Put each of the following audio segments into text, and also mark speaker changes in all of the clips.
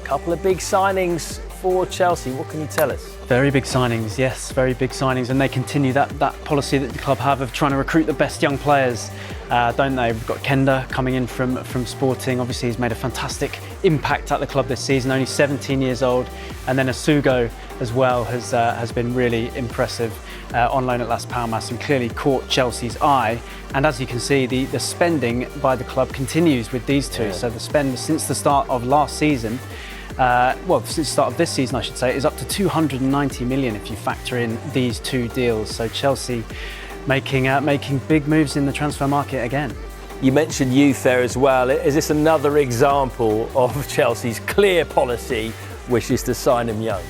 Speaker 1: couple of big signings for Chelsea. What can you tell us?
Speaker 2: Very big signings, yes, very big signings, and they continue that policy that the club have of trying to recruit the best young players, don't they? We've got Quenda coming in from Sporting. Obviously, he's made a fantastic impact at the club this season, only 17 years old, and then Essugo as well has been really impressive on loan at Las Palmas and clearly caught Chelsea's eye. And as you can see, the spending by the club continues with these two. Yeah. So the spend since the start of last season. Since the start of this season, I should say, is up to 290 million if you factor in these two deals. So Chelsea making big moves in the transfer market again.
Speaker 1: You mentioned youth there as well. Is this another example of Chelsea's clear policy, which is to sign them young?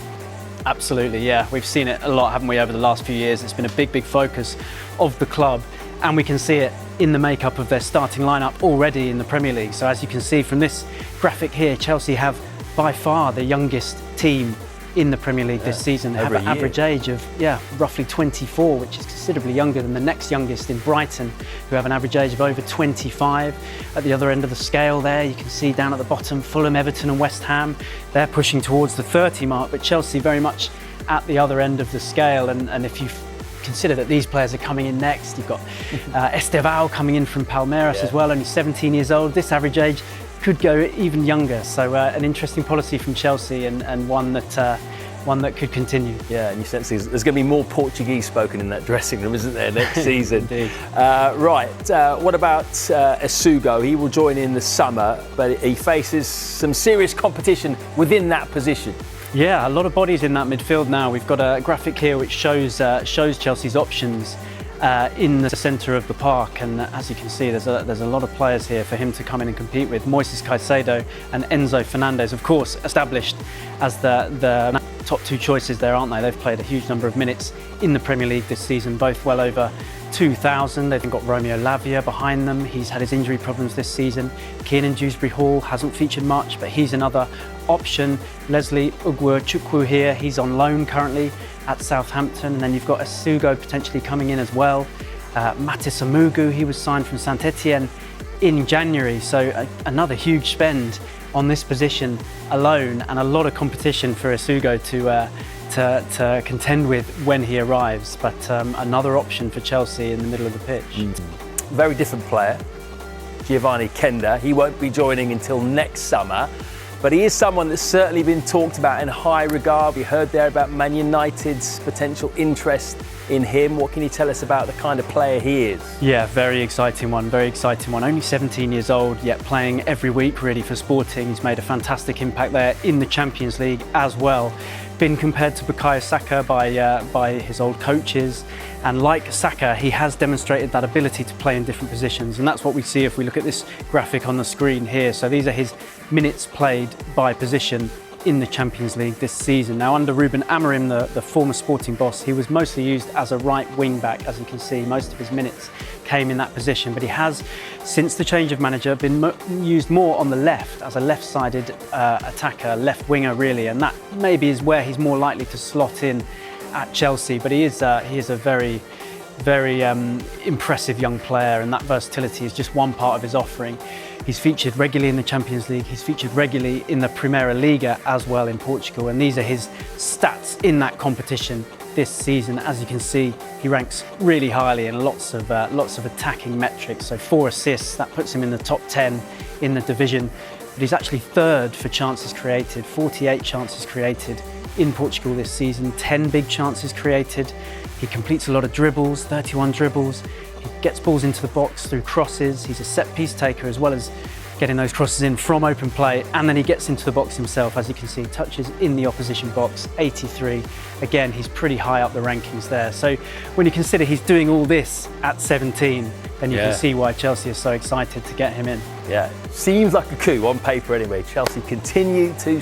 Speaker 2: Absolutely, yeah. We've seen it a lot, haven't we, over the last few years. It's been a big focus of the club, and we can see it in the makeup of their starting lineup already in the Premier League. So as you can see from this graphic here, Chelsea have by far the youngest team in the Premier League this season. They have an average age of roughly 24, which is considerably younger than the next youngest in Brighton, who have an average age of over 25. At the other end of the scale there, you can see down at the bottom, Fulham, Everton and West Ham. They're pushing towards the 30 mark, but Chelsea very much at the other end of the scale. And if you consider that these players are coming in next, you've got Estevao coming in from Palmeiras as well, only 17 years old. This average age could go even younger, so an interesting policy from Chelsea and one that could continue. Yeah,
Speaker 1: and you sense there's going to be more Portuguese spoken in that dressing room, isn't there, next season?
Speaker 2: Indeed.
Speaker 1: What about Essugo? He will join in the summer, but he faces some serious competition within that position.
Speaker 2: Yeah, a lot of bodies in that midfield now. We've got a graphic here which shows Chelsea's options in the centre of the park, and as you can see, there's a lot of players here for him to come in and compete with. Moises Caicedo and Enzo Fernandez, of course, established as the top two choices there, aren't they? They've played a huge number of minutes in the Premier League this season, both well over 2,000. They've got Romeo Lavia behind them. He's had his injury problems this season. Kiernan Dewsbury-Hall hasn't featured much, but he's another option. Leslie Ugwu-Chukwu here, he's on loan currently at Southampton, and then you've got Essugo potentially coming in as well. Matis Amugu, he was signed from Saint-Etienne in January, so another huge spend on this position alone, and a lot of competition for Essugo to contend with when he arrives, but another option for Chelsea in the middle of the pitch.
Speaker 1: Very different player, Geovany Quenda. He won't be joining until next summer, but he is someone that's certainly been talked about in high regard. We heard there about Man United's potential interest in him. What can you tell us about the kind of player he is?
Speaker 2: Yeah, very exciting one, very exciting one. Only 17 years old, yet playing every week really for Sporting. He's made a fantastic impact there in the Champions League as well. Been compared to Bukayo Saka by his old coaches, and like Saka, he has demonstrated that ability to play in different positions, and that's what we see if we look at this graphic on the screen here. So these are his minutes played by position in the Champions League this season. Now, under Ruben Amorim, the former Sporting boss, he was mostly used as a right wing back. As you can see, most of his minutes came in that position, but he has, since the change of manager, been used more on the left as a left-sided attacker, left winger really, and that maybe is where he's more likely to slot in at Chelsea. But he is a very impressive young player, and that versatility is just one part of his offering. He's featured regularly in the Champions League, he's featured regularly in the Primeira Liga as well in Portugal, and these are his stats in that competition this season. As you can see, he ranks really highly in lots of attacking metrics. So 4 assists, that puts him in the top 10 in the division, but he's actually third for chances created, 48 chances created in Portugal this season, 10 big chances created. He completes a lot of dribbles, 31 dribbles. He gets balls into the box through crosses. He's a set piece taker as well as getting those crosses in from open play, and then he gets into the box himself. As you can see, touches in the opposition box, 83. Again, he's pretty high up the rankings there. So when you consider he's doing all this at 17, then you can see why Chelsea is so excited to get him in.
Speaker 1: Yeah, seems like a coup on paper anyway. Chelsea continue to